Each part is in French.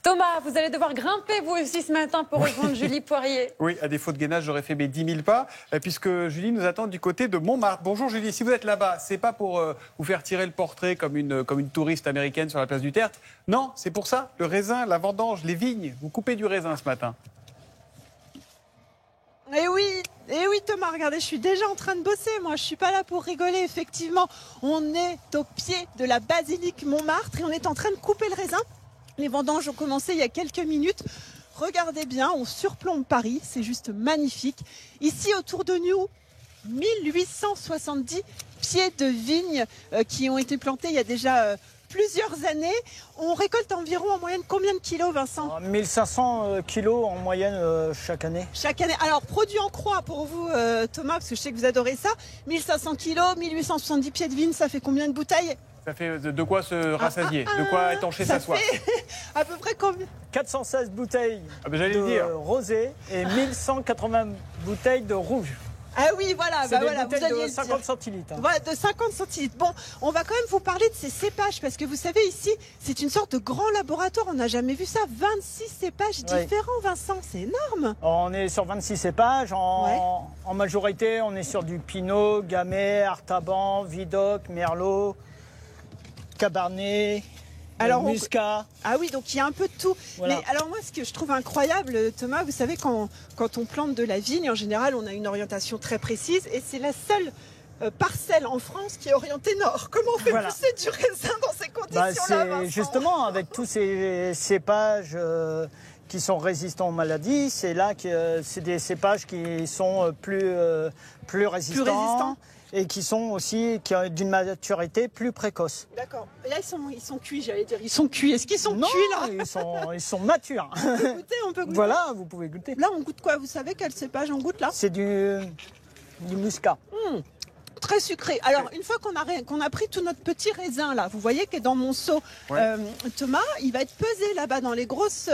Thomas, vous allez devoir grimper vous aussi ce matin pour rejoindre Julie Poirier. Oui, à défaut de gainage, j'aurais fait mes 10 000 pas, puisque Julie nous attend du côté de Montmartre. Bonjour Julie, si vous êtes là-bas, c'est pas pour vous faire tirer le portrait comme une touriste américaine sur la place du Tertre. Non, c'est pour ça, le raisin, la vendange, les vignes. Vous coupez du raisin ce matin. Eh oui Thomas, regardez, je suis déjà en train de bosser, moi je suis pas là pour rigoler, effectivement. On est au pied de la basilique Montmartre et on est en train de couper le raisin. Les vendanges ont commencé il y a quelques minutes. Regardez bien, on surplombe Paris, c'est juste magnifique. Ici autour de nous, 1870 pieds de vignes qui ont été plantés il y a déjà plusieurs années. On récolte environ en moyenne combien de kilos, Vincent ? 1500 kilos en moyenne chaque année. Chaque année. Alors, produit en croix pour vous, Thomas, parce que je sais que vous adorez ça. 1500 kilos, 1870 pieds de vigne, ça fait combien de bouteilles ? Ça fait de quoi se rassasier, de quoi étancher sa soif. À peu près combien ? 416 bouteilles de rosé et 1180 bouteilles de rouge. Ah oui, voilà, c'est voilà, vous alliez de 50 centilitres. Voilà, de 50 centilitres. Bon, on va quand même vous parler de ces cépages, parce que vous savez, ici, c'est une sorte de grand laboratoire. On n'a jamais vu ça. 26 cépages différents, Vincent, c'est énorme. On est sur 26 cépages. En majorité, on est sur du Pinot, Gamay, Artaban, Vidocq, Merlot, Cabernet. Alors, Muscat. Ah oui, donc il y a un peu de tout. Voilà. Mais alors moi, ce que je trouve incroyable, Thomas, vous savez, quand on plante de la vigne, en général, on a une orientation très précise et c'est la seule parcelle en France qui est orientée nord. Comment on fait pousser du raisin dans ces conditions-là, Vincent ? Justement, avec tous ces cépages qui sont résistants aux maladies, c'est là que c'est des cépages qui sont plus résistants. Et qui sont aussi d'une maturité plus précoce. D'accord. Et là, ils sont cuits, j'allais dire. Ils sont cuits. Est-ce qu'ils sont cuits, là ? Ils sont matures. On peut goûter. Voilà, vous pouvez goûter. Là, on goûte quoi ? Vous savez quel cépage on goûte, là ? C'est du muscat. Très sucré. Alors, une fois qu'on a pris tout notre petit raisin, là, vous voyez qu'est dans mon seau, Thomas, il va être pesé là-bas dans les grosses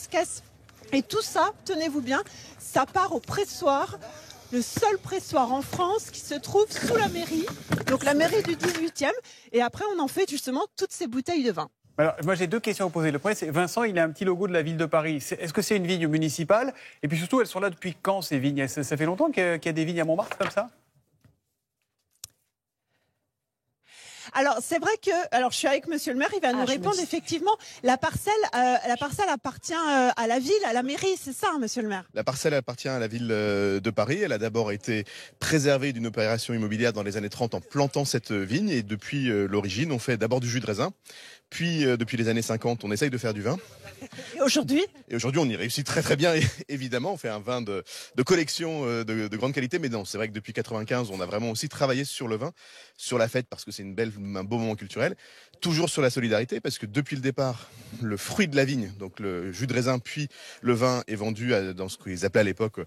caisses. Et tout ça, tenez-vous bien, ça part au pressoir. Le seul pressoir en France qui se trouve sous la mairie, donc la mairie du 18e. Et après, on en fait justement toutes ces bouteilles de vin. Alors, moi, j'ai deux questions à vous poser. Le premier, c'est Vincent, il a un petit logo de la ville de Paris. Est-ce que c'est une vigne municipale ? Et puis surtout, elles sont là depuis quand, ces vignes ? Ça fait longtemps qu'il y a des vignes à Montmartre comme ça ? Alors, c'est vrai que, je suis avec monsieur le maire, il va nous répondre effectivement. La parcelle appartient à la ville, à la mairie, c'est ça, hein, monsieur le maire ? La parcelle appartient à la ville de Paris. Elle a d'abord été préservée d'une opération immobilière dans les années 30 en plantant cette vigne. Et depuis l'origine, on fait d'abord du jus de raisin. Puis, depuis les années 50, on essaye de faire du vin. Et aujourd'hui ? Et aujourd'hui, on y réussit très très bien, évidemment. On fait un vin de collection de grande qualité. Mais non, c'est vrai que depuis 95, on a vraiment aussi travaillé sur le vin, sur la fête, parce que c'est un beau moment culturel. Toujours sur la solidarité, parce que depuis le départ, le fruit de la vigne, donc le jus de raisin, puis le vin, est vendu dans ce qu'ils appelaient à l'époque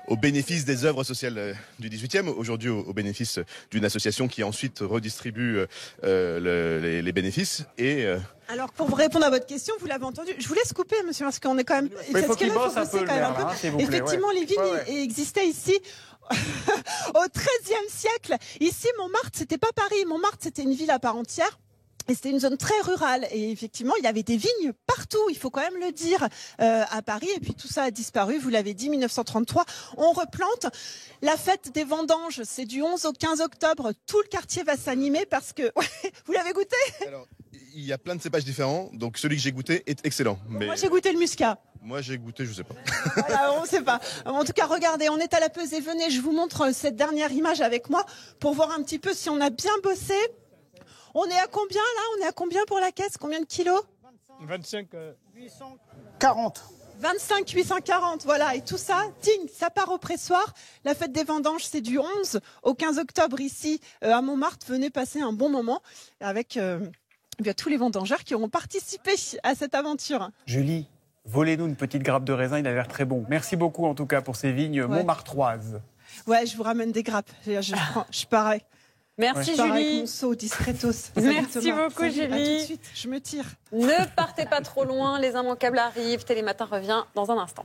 au bénéfice des œuvres sociales du 18e. Aujourd'hui, au bénéfice d'une association qui ensuite redistribue les bénéfices. Alors, pour vous répondre à votre question, vous l'avez entendu. Je vous laisse couper, monsieur, parce qu'on est quand même... Il faut qu'il bosse un peu, le maire, hein, s'il vous plaît. Effectivement, les vignes existaient ici au XIIIe siècle. Ici, Montmartre, c'était pas Paris. Montmartre, c'était une ville à part entière. Et c'était une zone très rurale. Et effectivement, il y avait des vignes partout, il faut quand même le dire, à Paris. Et puis tout ça a disparu, vous l'avez dit, 1933. On replante. La fête des vendanges, c'est du 11 au 15 octobre. Tout le quartier va s'animer parce que... Vous l'avez goûté ? Alors, il y a plein de cépages différents. Donc celui que j'ai goûté est excellent. Mais... Moi, j'ai goûté le muscat. Moi, j'ai goûté, je sais pas. Voilà, on ne sait pas. En tout cas, regardez, on est à la pesée. Venez, je vous montre cette dernière image avec moi pour voir un petit peu si on a bien bossé. On est à combien là ? On est à combien pour la caisse ? Combien de kilos ? 25 840. 25 840, voilà. Et tout ça, ding, ça part au pressoir. La fête des vendanges, c'est du 11 au 15 octobre ici à Montmartre. Venez passer un bon moment avec tous les vendangeurs qui auront participé à cette aventure. Julie, volez-nous une petite grappe de raisin, il a l'air très bon. Merci beaucoup en tout cas pour ces vignes montmartroises. Ouais, je vous ramène des grappes. Je parais. Merci je pars Julie. avec mon seau discretos. Merci beaucoup Salut, Julie. À tout de suite, je me tire. Ne partez pas trop loin, les immanquables arrivent. Télématin revient dans un instant.